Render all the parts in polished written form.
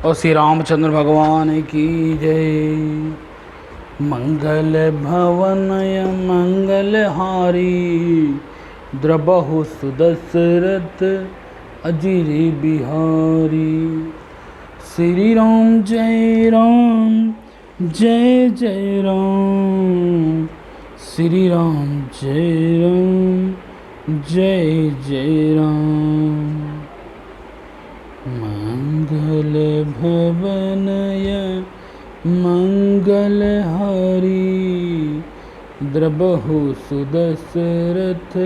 और श्री रामचंद्र भगवान की जय। मंगल भवनय मंगलहारी, द्रबहु सुदशरथ अजिर बिहारी। श्री राम जय राम जय जय राम, श्री राम जय राम जय जय राम। मंगल भवनय मंगलहारी, द्रबहु सुदशरथ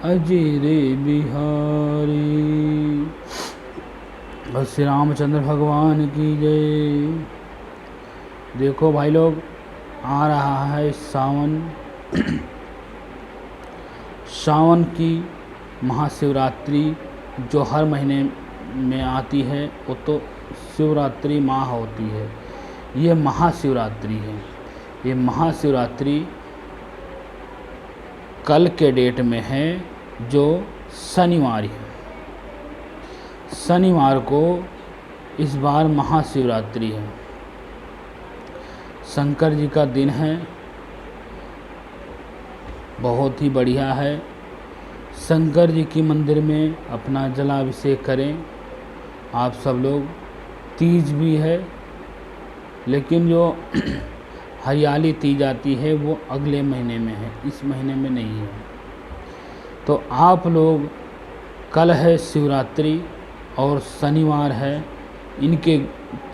अजिर बिहारी। और श्री रामचंद्र भगवान की जय। देखो भाई लोग, आ रहा है सावन। सावन की महाशिवरात्रि जो हर महीने में आती है, वो तो शिवरात्रि माह होती है। ये महाशिवरात्रि है। ये महाशिवरात्रि कल के डेट में है, जो शनिवार है। शनिवार को इस बार महाशिवरात्रि है। शंकर जी का दिन है, बहुत ही बढ़िया है। शंकर जी की मंदिर में अपना जलाभिषेक करें आप सब लोग। तीज भी है, लेकिन जो हरियाली तीज आती है वो अगले महीने में है, इस महीने में नहीं है। तो आप लोग, कल है शिवरात्रि और शनिवार है, इनके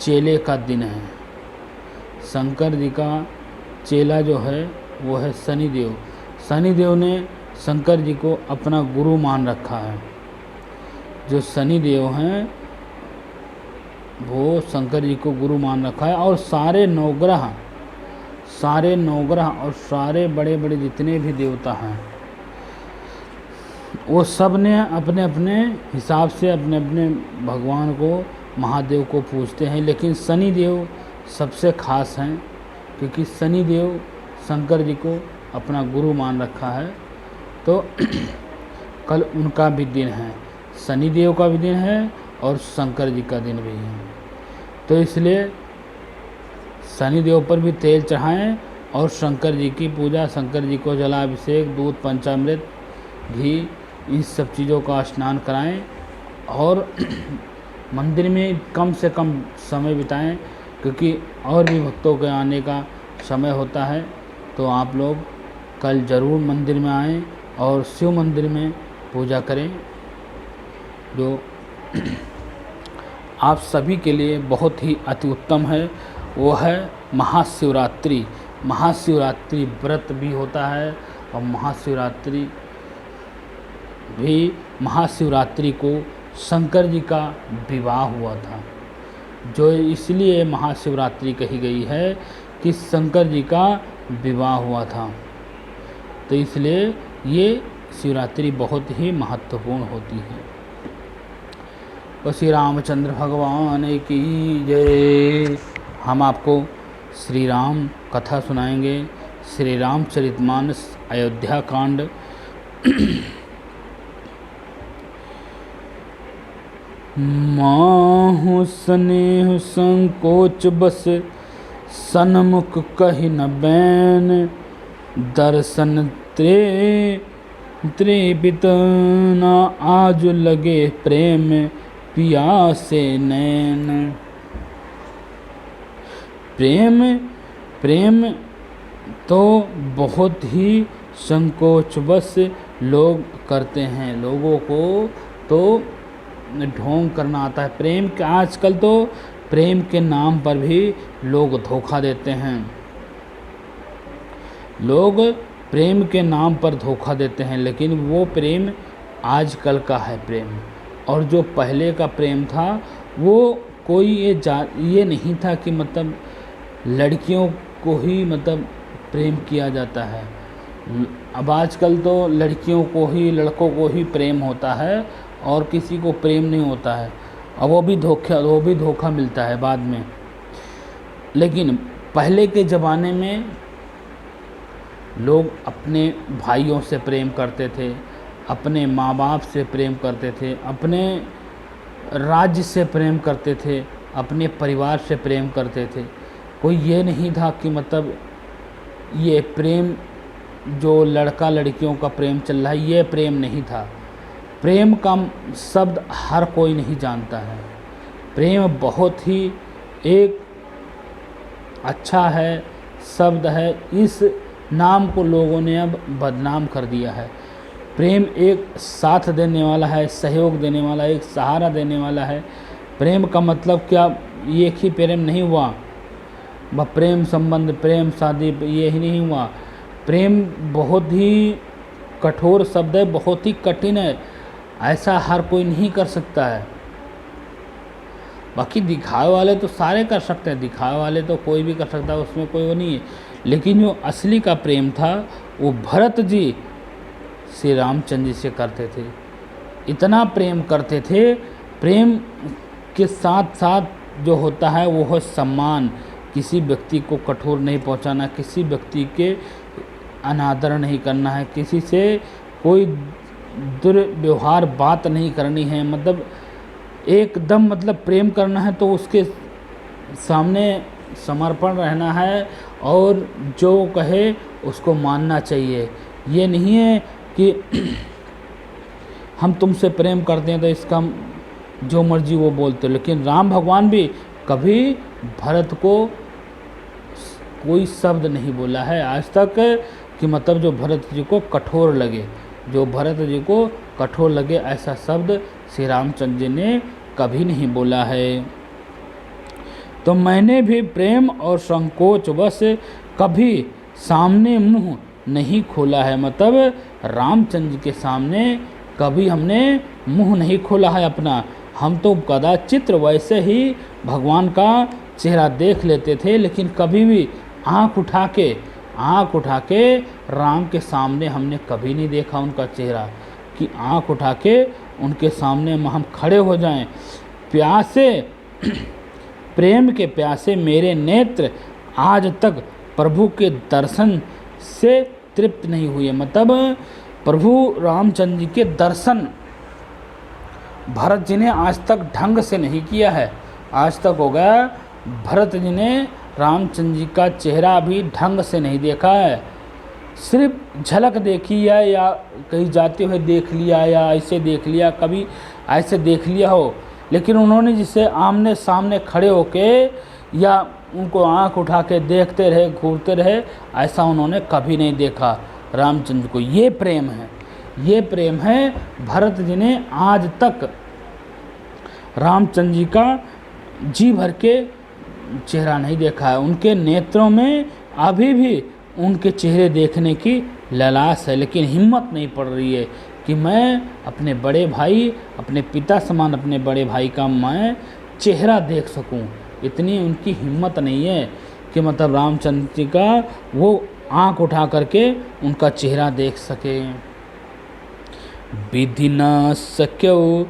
चेले का दिन है। शंकर जी का चेला जो है वो है शनिदेव। शनिदेव ने शंकर जी को अपना गुरु मान रखा है। जो शनिदेव हैं वो शंकर जी को गुरु मान रखा है। और सारे नवग्रह और सारे बड़े बड़े जितने भी देवता हैं, वो सब ने अपने अपने हिसाब से अपने अपने भगवान को, महादेव को पूजते हैं। लेकिन शनिदेव सबसे खास हैं, क्योंकि शनिदेव शंकर जी को अपना गुरु मान रखा है। तो कल उनका भी दिन है, शनिदेव का भी दिन है और शंकर जी का दिन भी है। तो इसलिए शनिदेव पर भी तेल चढ़ाएं और शंकर जी की पूजा, शंकर जी को जलाभिषेक, दूध, पंचामृत, घी, इन सब चीज़ों का स्नान कराएं। और मंदिर में कम से कम समय बिताएं, क्योंकि और भी भक्तों के आने का समय होता है। तो आप लोग कल ज़रूर मंदिर में आएं और शिव मंदिर में पूजा करें, जो आप सभी के लिए बहुत ही अति उत्तम है। वो है महाशिवरात्रि। महाशिवरात्रि व्रत भी होता है, और महाशिवरात्रि को शंकर जी का विवाह हुआ था, जो इसलिए महाशिवरात्रि कही गई है कि शंकर जी का विवाह हुआ था। तो इसलिए ये शिवरात्रि बहुत ही महत्वपूर्ण होती है। तो श्री रामचंद्र भगवान की जय। हम आपको श्री राम कथा सुनाएंगे, श्री रामचरितमानस अयोध्या कांड। माहु स्नेह संकोच बस, सन्मुख कहि न बैन। दर्शन त्रेपित न आज लगे, प्रेम पियासे नैन। प्रेम तो बहुत ही संकोचवश लोग करते हैं। लोगों को तो ढोंग करना आता है प्रेम के। आजकल तो प्रेम के नाम पर भी लोग धोखा देते हैं। लोग प्रेम के नाम पर धोखा देते हैं, लेकिन वो प्रेम आजकल का है प्रेम। और जो पहले का प्रेम था, वो कोई ये नहीं था कि मतलब लड़कियों को ही मतलब प्रेम किया जाता है। अब आजकल तो लड़कियों को ही, लड़कों को ही प्रेम होता है, और किसी को प्रेम नहीं होता है। और वो भी धोखा मिलता है बाद में। लेकिन पहले के ज़माने में लोग अपने भाइयों से प्रेम करते थे, अपने माँ बाप से प्रेम करते थे, अपने राज्य से प्रेम करते थे, अपने परिवार से प्रेम करते थे। कोई ये नहीं था कि मतलब ये प्रेम जो लड़का लड़कियों का प्रेम चल रहा है, ये प्रेम नहीं था। प्रेम का शब्द हर कोई नहीं जानता है। प्रेम बहुत ही एक अच्छा है शब्द है, इस नाम को लोगों ने अब बदनाम कर दिया है। प्रेम एक साथ देने वाला है, सहयोग देने वाला है, एक सहारा देने वाला है। प्रेम का मतलब क्या एक ही प्रेम नहीं हुआ, वह प्रेम संबंध, प्रेम शादी ये ही नहीं हुआ। प्रेम बहुत ही कठोर शब्द है, बहुत ही कठिन है, ऐसा हर कोई नहीं कर सकता है। बाकी दिखावे वाले तो सारे कर सकते हैं, दिखावे वाले तो कोई भी कर सकता है, उसमें कोई वो नहीं है। लेकिन जो असली का प्रेम था वो भरत जी श्री रामचंद्र जी से करते थे। इतना प्रेम करते थे, प्रेम के साथ साथ जो होता है वो है सम्मान। किसी व्यक्ति को कठोर नहीं पहुंचाना, किसी व्यक्ति के अनादर नहीं करना है, किसी से कोई दुर्व्यवहार बात नहीं करनी है। मतलब एकदम मतलब प्रेम करना है तो उसके सामने समर्पण रहना है और जो कहे उसको मानना चाहिए। ये नहीं है कि हम तुमसे प्रेम करते हैं तो इसका जो मर्जी वो बोलते। लेकिन राम भगवान भी कभी भरत को कोई शब्द नहीं बोला है आज तक कि मतलब जो भरत जी को कठोर लगे, जो भरत जी को कठोर लगे ऐसा शब्द श्री रामचंद्र जी ने कभी नहीं बोला है। तो मैंने भी प्रेम और संकोच वश कभी सामने मुंह नहीं खोला है। मतलब रामचंद्र जी के सामने कभी हमने मुंह नहीं खोला है अपना। हम तो कदाचित वैसे ही भगवान का चेहरा देख लेते थे, लेकिन कभी भी आँख उठा के राम के सामने हमने कभी नहीं देखा उनका चेहरा, कि आँख उठा के उनके सामने हम खड़े हो जाएं। प्यासे प्रेम के प्यासे मेरे नेत्र आज तक प्रभु के दर्शन से तृप्त नहीं हुए। मतलब प्रभु रामचंद्र जी के दर्शन भरत जी ने आज तक ढंग से नहीं किया है। आज तक हो गया भरत जी ने रामचंद्र जी का चेहरा भी ढंग से नहीं देखा है। सिर्फ झलक देखी है, या कहीं जाते हुए देख लिया, या ऐसे देख लिया, कभी ऐसे देख लिया हो। लेकिन उन्होंने जिसे आमने सामने खड़े होके या उनको आंख उठा के देखते रहे, घूरते रहे, ऐसा उन्होंने कभी नहीं देखा रामचंद्र को। ये प्रेम है, ये प्रेम है। भरत जी ने आज तक रामचंद्र जी का जी भर के चेहरा नहीं देखा है। उनके नेत्रों में अभी भी उनके चेहरे देखने की लालसा है, लेकिन हिम्मत नहीं पड़ रही है कि मैं अपने बड़े भाई, अपने पिता समान अपने बड़े भाई का मैं चेहरा देख सकूं। इतनी उनकी हिम्मत नहीं है कि मतलब रामचंद्र जी का वो आंख उठा करके उनका चेहरा देख सके। विधि न सक्यो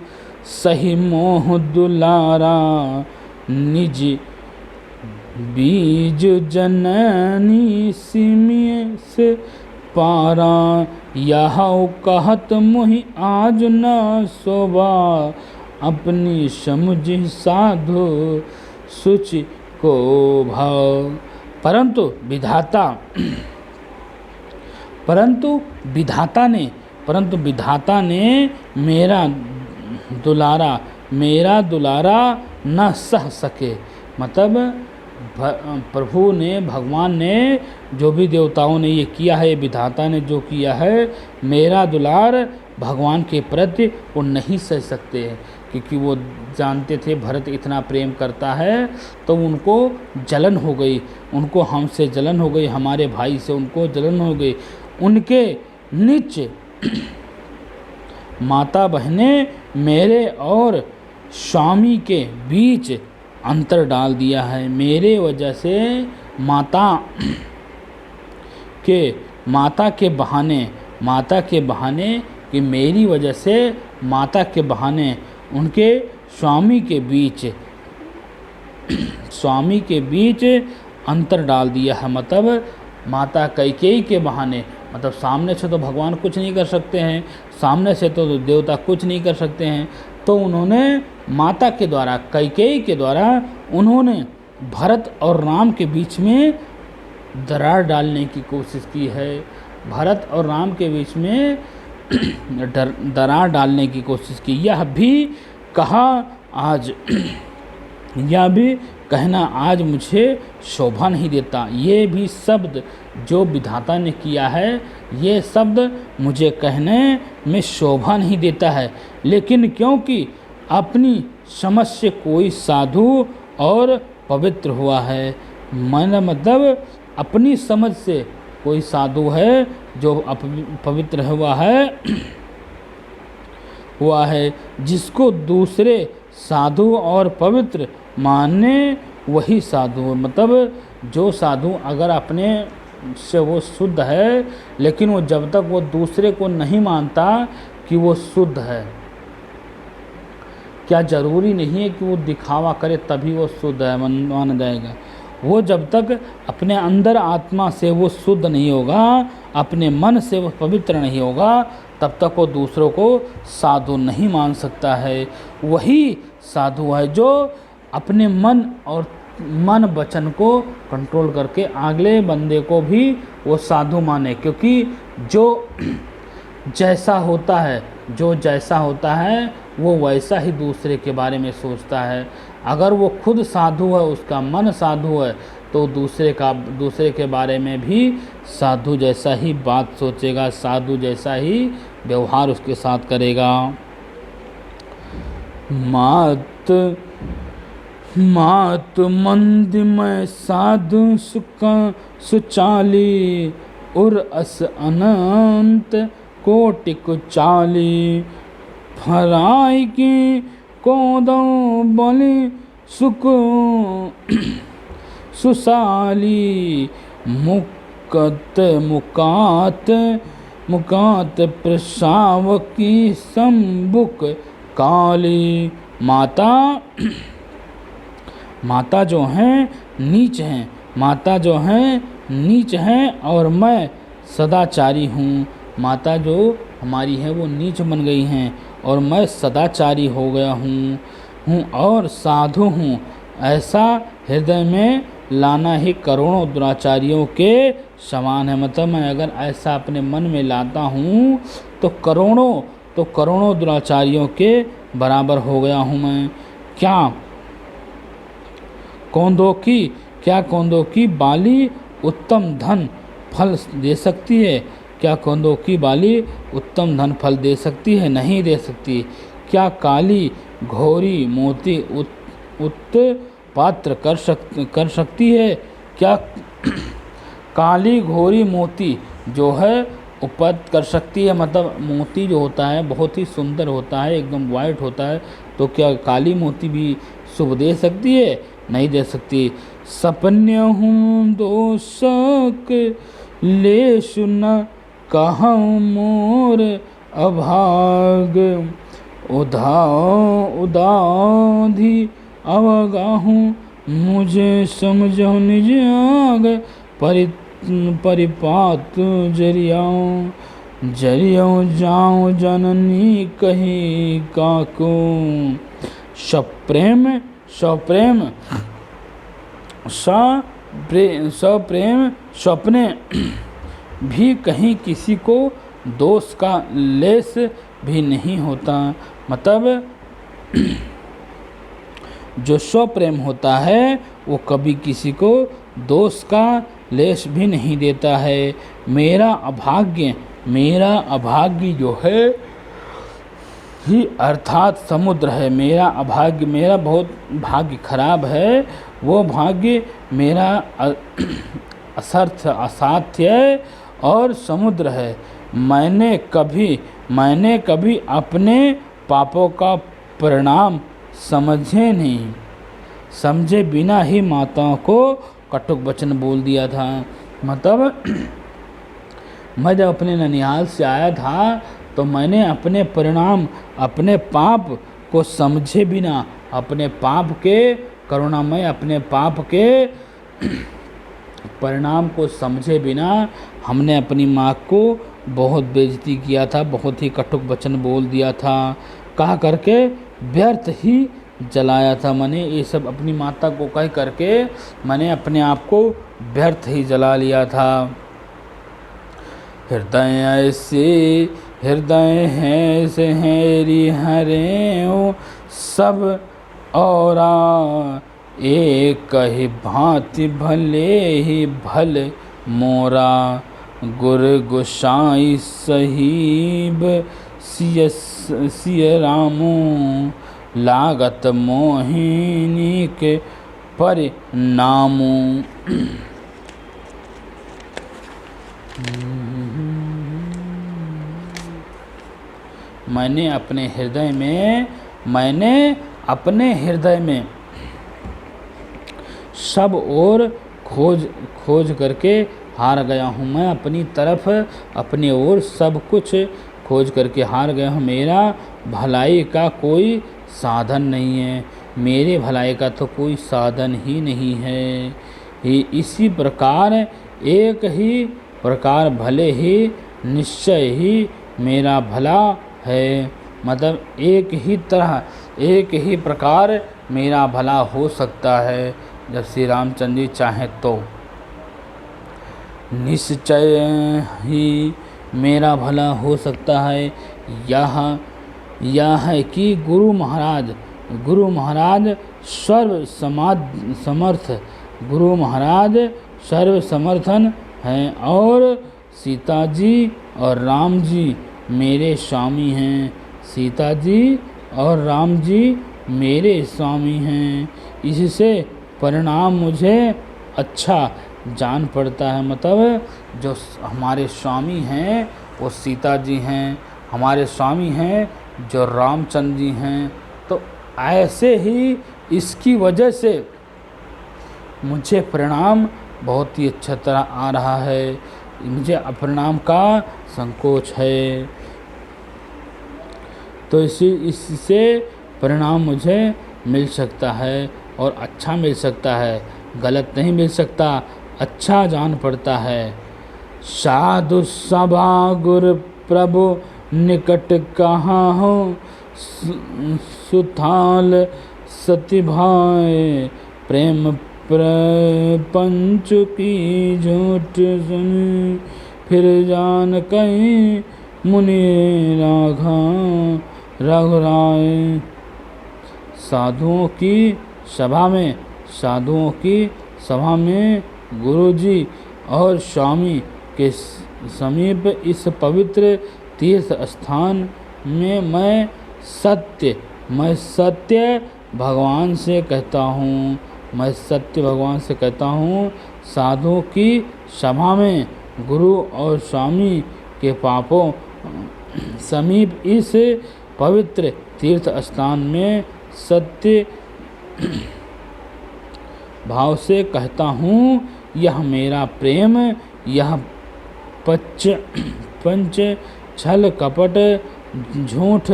सही मोह दुलारा, निज बीज जननी सिमिय से पारा, यह कहत मुहि आज न शोभा, अपनी समझ साधो सुचि को भाव। परंतु विधाता ने मेरा दुलारा न सह सके। मतलब प्रभु ने, भगवान ने, जो भी देवताओं ने ये किया है, विधाता ने जो किया है, मेरा दुलार भगवान के प्रति वो नहीं सह सकते हैं, क्योंकि वो जानते थे भरत इतना प्रेम करता है। तो उनको जलन हो गई, उनको हमसे जलन हो गई, हमारे भाई से उनको जलन हो गई। उनके नीच माता बहनें मेरे और स्वामी के बीच अंतर डाल दिया है। मेरे वजह से माता के बहाने कि मेरी वजह से माता के बहाने उनके स्वामी के बीच अंतर डाल दिया है। मतलब माता कैकेयी के बहाने, मतलब सामने से तो भगवान कुछ नहीं कर सकते हैं, सामने से तो देवता कुछ नहीं कर सकते हैं, तो उन्होंने माता के द्वारा, कैकेयी के द्वारा, उन्होंने भरत और राम के बीच में दरार डालने की कोशिश की है। भरत और राम के बीच में दरार डालने की कोशिश की। यह भी कहा आज यह भी कहना आज मुझे शोभा नहीं देता। ये भी शब्द जो विधाता ने किया है, ये शब्द मुझे कहने में शोभा नहीं देता है। लेकिन क्योंकि अपनी समझ से कोई साधु और पवित्र हुआ है, मेरा मतलब अपनी समझ से कोई साधु है जो पवित्र हुआ है, जिसको दूसरे साधु और पवित्र माने वही साधु है। मतलब जो साधु अगर अपने से वो शुद्ध है, लेकिन वो जब तक वो दूसरे को नहीं मानता कि वो शुद्ध है, क्या जरूरी नहीं है कि वो दिखावा करे तभी वो शुद्ध है माना जाएगा। वो जब तक अपने अंदर आत्मा से वो शुद्ध नहीं होगा, अपने मन से वो पवित्र नहीं होगा, तब तक वो दूसरों को साधु नहीं मान सकता है। वही साधु है जो अपने मन वचन को कंट्रोल करके अगले बंदे को भी वो साधु माने। क्योंकि जो जैसा होता है वो वैसा ही दूसरे के बारे में सोचता है। अगर वो खुद साधु है, उसका मन साधु है, तो दूसरे के बारे में भी साधु जैसा ही बात सोचेगा, साधु जैसा ही व्यवहार उसके साथ करेगा। मात मंद में साधु सुचाली, उर अस अनंत कोटिक चाली, फराई की कोदो बलि सुख सुशाली, मुकात प्रसाव की संबुक काली। माता जो हैं नीच हैं और मैं सदाचारी हूँ। माता जो हमारी है वो नीच बन गई हैं और मैं सदाचारी हो गया हूँ और साधु हूँ। ऐसा हृदय में लाना ही करोड़ों दुराचारियों के समान है। मतलब मैं अगर ऐसा अपने मन में लाता हूँ तो करोड़ों दुराचारियों के बराबर हो गया हूँ मैं। क्या कौंदों की बाली उत्तम धन फल दे सकती है? क्या कौंदों की बाली उत्तम धन फल दे सकती है? नहीं दे सकती। क्या काली घोरी मोती उत्पात्र कर सकती है? क्या काली घोरी मोती जो है उत्पन्न कर सकती है? मतलब मोती जो होता है बहुत ही सुंदर होता है, एकदम वाइट होता है, तो क्या काली मोती भी शुभ दे सकती है? नहीं दे सकती। सपन्य हूँ दोषक ले सुना कहूँ मोर अभाग, उदाधि अवगाहूँ मुझे समझो निज आग, परिपात जरियाऊँ जाऊँ जननी कही काको। सप्रेम स्वप्ने भी कहीं किसी को दोष का लेस भी नहीं होता। मतलब जो स्वप्रेम होता है वो कभी किसी को दोष का लेस भी नहीं देता है। मेरा अभाग्य जो है ही अर्थात समुद्र है। मेरा बहुत भाग्य खराब है, वो भाग्य मेरा असाध्य और समुद्र है। मैंने कभी अपने पापों का परिणाम समझे बिना ही माताओं को कटुक वचन बोल दिया था। मतलब मैं जब अपने ननिहाल से आया था तो मैंने अपने पाप को समझे बिना, अपने पाप के परिणाम को समझे बिना हमने अपनी माँ को बहुत बेइज्जती किया था, बहुत ही कटुक वचन बोल दिया था। कहा करके व्यर्थ ही जलाया था। मैंने ये सब अपनी माता को कह करके मैंने अपने आप को व्यर्थ ही जला लिया था। हृदय ऐसे हृदय है सहेरी हरे ओ सब औरा, एक ही भांति भले ही भल मोरा। गुर गोसाई सहीब सिय रामो, लागत मोहिनी के परिणामो। मैंने अपने हृदय में सब ओर खोज करके हार गया हूँ। मैं अपनी तरफ अपनी ओर सब कुछ खोज करके हार गया हूँ। मेरा भलाई का कोई साधन नहीं है, मेरे भलाई का तो कोई साधन ही नहीं है। इसी प्रकार एक ही प्रकार भले ही निश्चय ही मेरा भला है। मतलब एक ही प्रकार मेरा भला हो सकता है जब श्री रामचंद्र जी चाहें तो। निश्चय ही मेरा भला हो सकता है। यह है कि गुरु महाराज सर्व समर्थन हैं और सीता जी और राम जी मेरे स्वामी हैं। सीता जी और राम जी मेरे स्वामी हैं। इससे परिणाम मुझे अच्छा जान पड़ता है। मतलब जो हमारे स्वामी हैं वो सीता जी हैं, हमारे स्वामी हैं जो रामचंद्र जी हैं। तो ऐसे ही इसकी वजह से मुझे परिणाम बहुत ही अच्छा तरह आ रहा है। मुझे अपरिणाम का संकोच है, तो इससे परिणाम मुझे मिल सकता है और अच्छा मिल सकता है, गलत नहीं मिल सकता, अच्छा जान पड़ता है। साधु सभा गुरु प्रभु निकट कहाँ हो, सुथाल सती भाई प्रेम प्रपंच की झूठ सुन, फिर जान कहीं मुनि रघुराय। साधुओं की सभा में गुरुजी और स्वामी के समीप इस पवित्र तीर्थ स्थान में मैं सत्य भगवान से कहता हूँ, साधुओं की सभा में गुरु और स्वामी के पापों समीप इस पवित्र तीर्थ स्थान में सत्य भाव से कहता हूँ, यह मेरा प्रेम, यह पंच छल कपट झूठ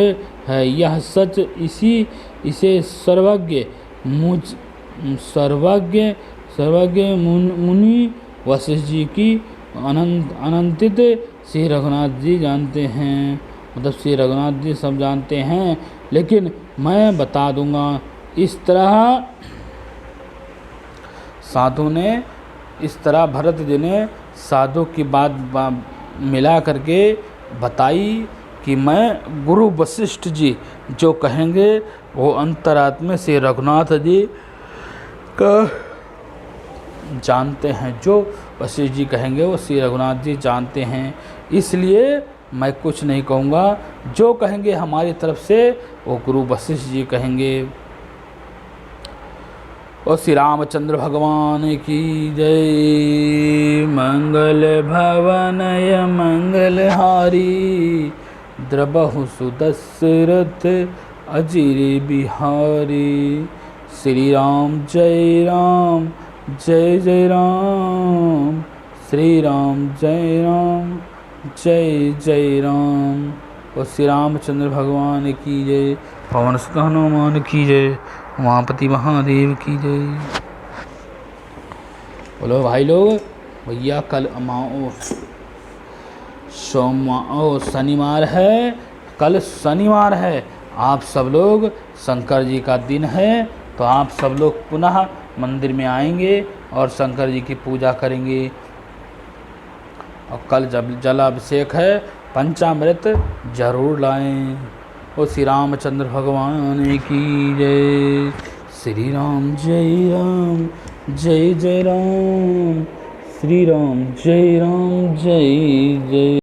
है, यह सच इसे सर्वज्ञ मुनि वशिष्ठ जी की अनंतित श्री रघुनाथ जी जानते हैं। मतलब श्री रघुनाथ जी सब जानते हैं, लेकिन मैं बता दूंगा। इस तरह भरत जी ने साधु की बात मिला करके बताई कि मैं गुरु वशिष्ठ जी जो कहेंगे वो अंतरात्मा से रघुनाथ जी का जानते हैं, जो वशिष्ठ जी कहेंगे वो श्री रघुनाथ जी जानते हैं। इसलिए मैं कुछ नहीं कहूँगा, जो कहेंगे हमारी तरफ से वो गुरु वशिष्ठ जी कहेंगे। और श्री रामचंद्र भगवान की जय। मंगल भवनय मंगलहारी, द्रबहु सुदशरथ अजिर बिहारी। श्री राम जय राम जय जय राम, श्री राम जय राम जय जय राम। और श्री रामचंद्र भगवान की जय, पवन सुत हनुमान की जय, उमापति महादेव की जय। बोलो भाई लोग, भैया कल शनिवार है, कल शनिवार है। आप सब लोग शंकर जी का दिन है, तो आप सब लोग पुनः मंदिर में आएंगे और शंकर जी की पूजा करेंगे। और कल जब जलाभिषेक है, पंचामृत जरूर लाएं। ओ श्री रामचंद्र भगवान की जय। श्री राम जय राम, जय जय राम। श्री राम जय राम, जय जय।